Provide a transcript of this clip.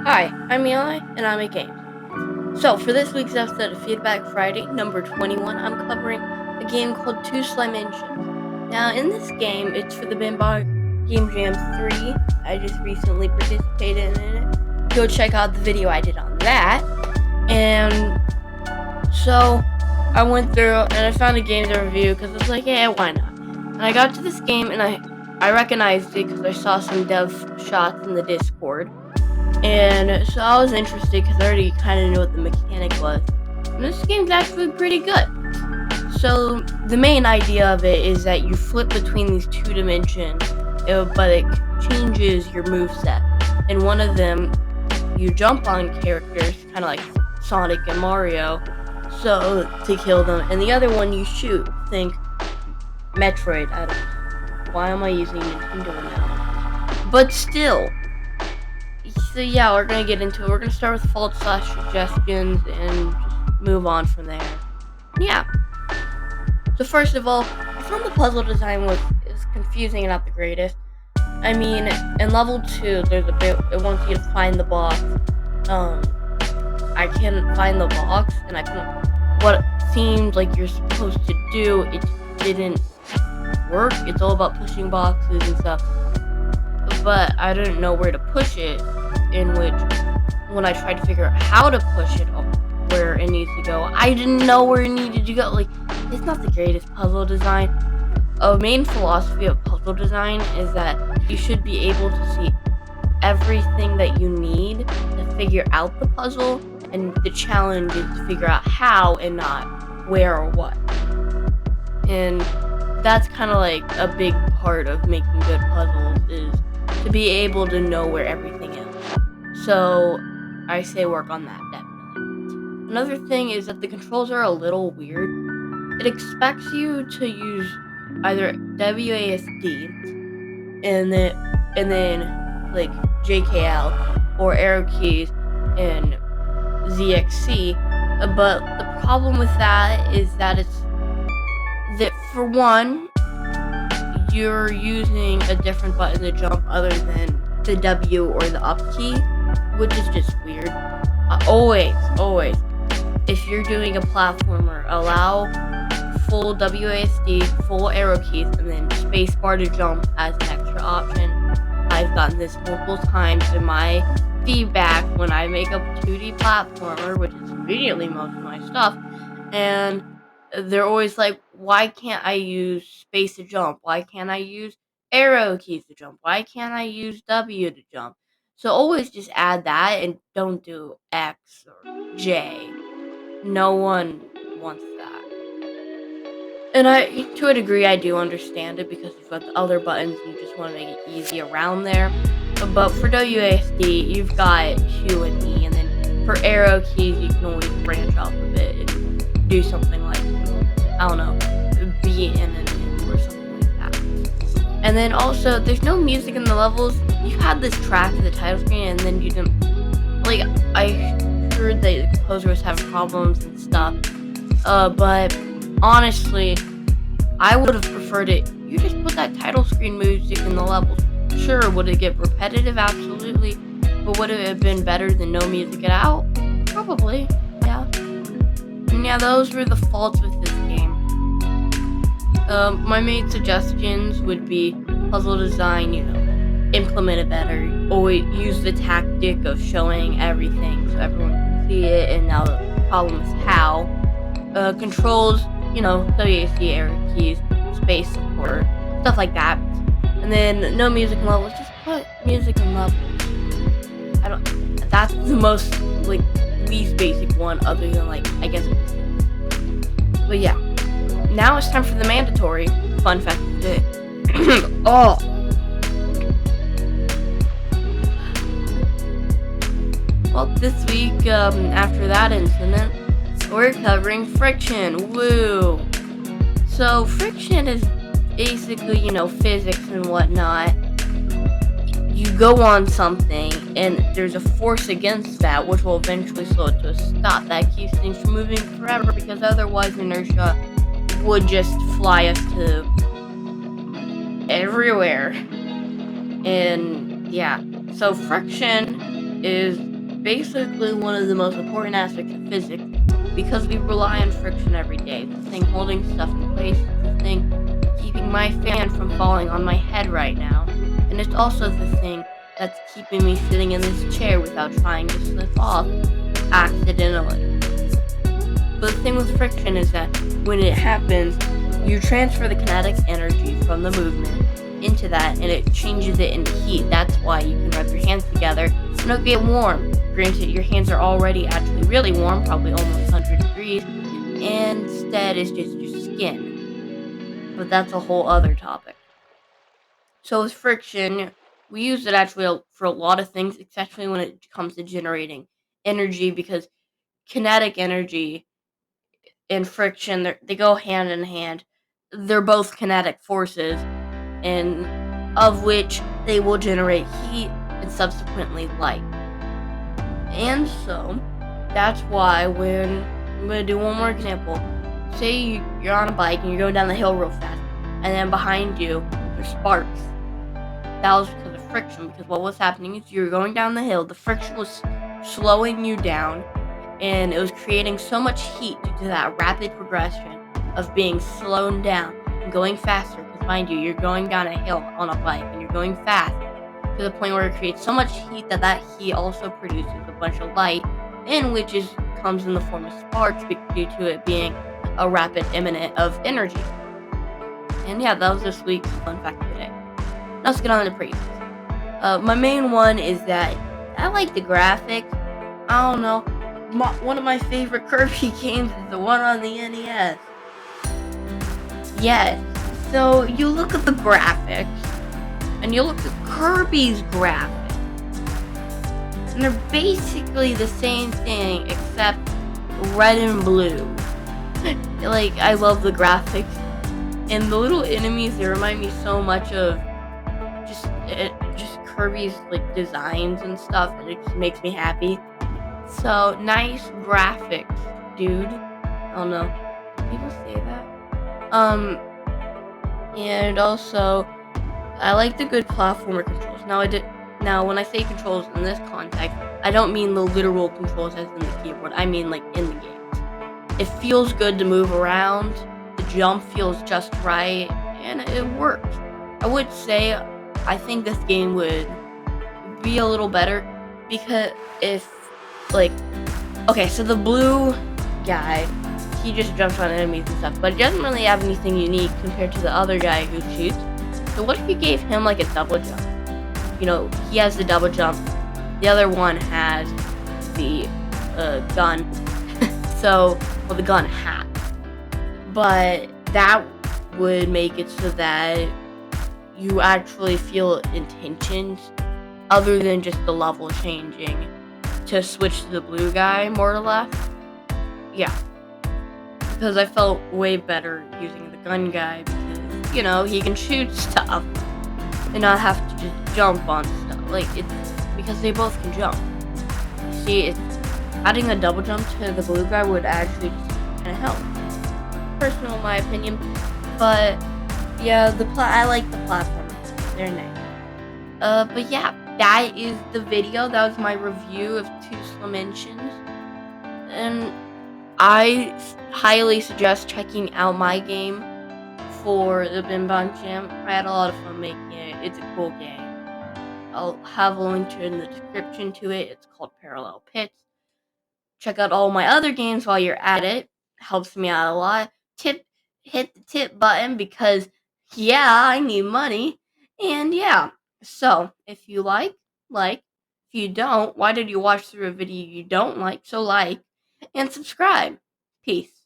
Hi, I'm Eli, and I'm a game. So, for this week's episode of Feedback Friday, number 21, I'm covering a game called Two Slimentions. Now, in this game, it's for the Binbog Game Jam 3. I just recently participated in it. Go check out the video I did on that. And so, I went through and I found a games review because I was like, yeah, why not? And I got to this game and I recognized it because I saw some dev shots in the Discord. And so I was interested because I already kind of knew what the mechanic was. And this game's actually pretty good. So the main idea of it is that you flip between these two dimensions, but it changes your moveset. In one of them, you jump on characters, kind of like Sonic and Mario, so to kill them. And the other one, you shoot. Think Metroid. I don't. Why am I using Nintendo now? But still. So yeah, we're gonna get into it. We're gonna start with faults/suggestions and just move on from there. Yeah. So first of all, I found the puzzle design is confusing and not the greatest. I mean, in level 2, there's a bit it wants you to find the box. I can't find the box, and I couldn't. What seemed like you're supposed to do, it didn't work. It's all about pushing boxes and stuff, but I didn't know where to push it. In which, when I tried to figure out how to push it where it needs to go, I didn't know where it needed to go. Like, it's not the greatest puzzle design. A main philosophy of puzzle design is that you should be able to see everything that you need to figure out the puzzle, and the challenge is to figure out how and not where or what. And that's kind of like a big part of making good puzzles, is to be able to know where everything is. So I say work on that, definitely. Another thing is that the controls are a little weird. It expects you to use either WASD and then like JKL or arrow keys and ZXC. But the problem with that is that for one, you're using a different button to jump other than the W or the up key, which is just weird. Always, if you're doing a platformer, allow full WASD, full arrow keys, and then spacebar to jump as an extra option. I've gotten this multiple times in my feedback when I make a 2D platformer, which is immediately most of my stuff, and they're always like, why can't I use space to jump? Why can't I use arrow keys to jump? Why can't I use W to jump? So always just add that and don't do X or J. No one wants that. And to a degree, I do understand it because you've got the other buttons and you just want to make it easy around there. But for WASD, you've got Q and E, and then for arrow keys, you can always branch off of it and do something like, I don't know, B and an M or something like that. And then also, there's no music in the levels. You had this track at the title screen, and then you didn't. Like, I heard that the composer was having problems and stuff. But honestly, I would have preferred it. You just put that title screen music in the levels. Sure, would it get repetitive? Absolutely. But would it have been better than no music at all? Probably, yeah. And yeah, those were the faults with this game. My main suggestions would be puzzle design, implement it better. Always use the tactic of showing everything so everyone can see it, and now the problem is how. Controls, WASD, arrow keys, space support, stuff like that. And then no music in levels, just put music in levels. That's the most, least basic one, other than, I guess. But yeah. Now it's time for the mandatory fun fact of the day. Oh. Well, this week, after that incident, we're covering friction. Woo! So, friction is basically, physics and whatnot. You go on something, and there's a force against that, which will eventually slow it to a stop. That keeps things from moving forever, because otherwise inertia would just fly us to everywhere. And yeah, so friction is basically one of the most important aspects of physics because we rely on friction every day. It's the thing holding stuff in place, it's the thing keeping my fan from falling on my head right now, and it's also the thing that's keeping me sitting in this chair without trying to slip off accidentally. But the thing with friction is that when it happens, you transfer the kinetic energy from the movement into that and it changes it into heat. That's why you can rub your hands together and it'll get warm. Granted, your hands are already actually really warm, probably almost 100 degrees, and instead it's just your skin. But that's a whole other topic. So with friction, we use it actually for a lot of things, especially when it comes to generating energy, because kinetic energy and friction, they go hand in hand. They're both kinetic forces, and of which they will generate heat and subsequently light. And so that's why when I'm going to do one more example. Say you're on a bike and you're going down the hill real fast, and then behind you there's sparks. That was because of friction, because what was happening is you were going down the hill, the friction was slowing you down, and it was creating so much heat due to that rapid progression of being slowed down and going faster. Because mind you, you're going down a hill on a bike and you're going fast to the point where it creates so much heat that heat also produces a bunch of light, and which comes in the form of sparks due to it being a rapid emanation of energy. And yeah, that was this week's fun fact today. Now let's get on to the previews. My main one is that I like the graphics. I don't know. One of my favorite Kirby games is the one on the NES. Yes. So you look at the graphics, and you look at Kirby's graphics, and they're basically the same thing except red and blue. Like, I love the graphics, and the little enemies, they remind me so much of just Kirby's like designs and stuff, and it just makes me happy. So nice graphics, dude. I don't know. People say that. And also I like the good platformer controls. Now when I say controls in this context, I don't mean the literal controls as in the keyboard. I mean like in the game. It feels good to move around. The jump feels just right, and it works. I would say I think this game would be a little better because if okay, so the blue guy, he just jumps on enemies and stuff, but he doesn't really have anything unique compared to the other guy who shoots. So what if you gave him like a double jump? You know, he has the double jump. The other one has the gun. The gun hat. But that would make it so that you actually feel intentions other than just the level changing to switch to the blue guy, more or less. Yeah. Because I felt way better using the gun guy because, you know, he can shoot stuff and not have to just jump on stuff. Like, it's because they both can jump. You see, adding a double jump to the blue guy would actually just kind of help. Personal, in my opinion. But, yeah, I like the platformers. They're nice. But yeah, that is the video. That was my review of 2 Slimentions. And I highly suggest checking out my game for the Bim Bang Jam. I had a lot of fun making it. It's a cool game. I'll have a link in the description to it. It's called Parallel Pits. Check out all my other games while you're at it. Helps me out a lot. Hit the tip button because, yeah, I need money. And yeah, so if you like. If you don't, why did you watch through a video you don't like? So like and subscribe. Peace.